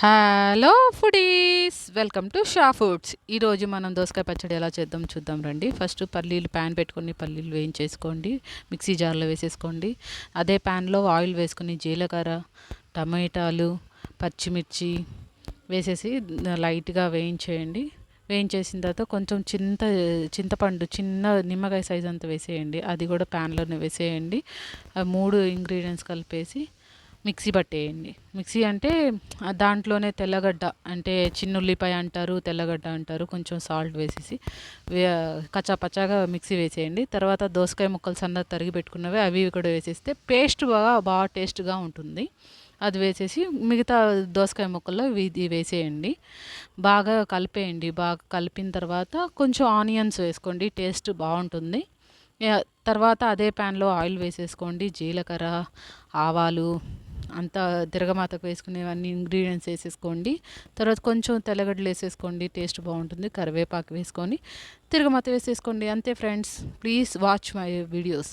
Hello foodies, welcome to Shah foods. ఈరోజు మనం దోసకాయ పచ్చడి ఎలా చేద్దాం చూద్దాం రండి. ఫస్ట్ పల్లీలు ప్యాన్ పెట్టుకొని పల్లీలు వేయించేసుకోండి, మిక్సీ జార్లో వేసేసుకోండి. అదే ప్యాన్లో ఆయిల్ వేసుకొని జీలకర్ర, టమాటాలు, పచ్చిమిర్చి వేసేసి లైట్గా వేయించేయండి. వేయించేసిన తర్వాత కొంచెం చింతపండు చిన్న నిమ్మకాయ సైజ్ అంతా వేసేయండి. అది కూడా ప్యాన్లోనే వేసేయండి. ఆ మూడు ఇంగ్రీడియంట్స్ కలిపేసి మిక్సీ పట్టేయండి. మిక్సీ అంటే దాంట్లోనే తెల్లగడ్డ అంటే చిన్నుల్లిపాయ అంటారు, తెల్లగడ్డ అంటారు, కొంచెం సాల్ట్ వేసేసి కచ్చా పచ్చాగా మిక్సీ వేసేయండి. తర్వాత దోసకాయ ముక్కలు సన్నగా తరిగి పెట్టుకున్నవి అవి కూడా వేసేస్తే పేస్ట్ బాగా టేస్ట్గా ఉంటుంది. అది వేసేసి మిగతా దోసకాయ ముక్కల్లో ఇది వేసేయండి. బాగా కలిపేయండి. బాగా కలిపిన తర్వాత కొంచెం ఆనియన్స్ వేసుకోండి, టేస్ట్ బాగుంటుంది. తర్వాత అదే ప్యాన్లో ఆయిల్ వేసేసుకోండి. జీలకర్ర, ఆవాలు అంతా తిరగమాతకు వేసుకునేవన్నీ ఇంగ్రీడియంట్స్ వేసేసుకోండి. తర్వాత కొంచెం తెల్లగడ్డలు వేసేసుకోండి, టేస్ట్ బాగుంటుంది. కరివేపాకు వేసుకొని తిరగమాత వేసేసుకోండి. అంతే friends, please watch my videos.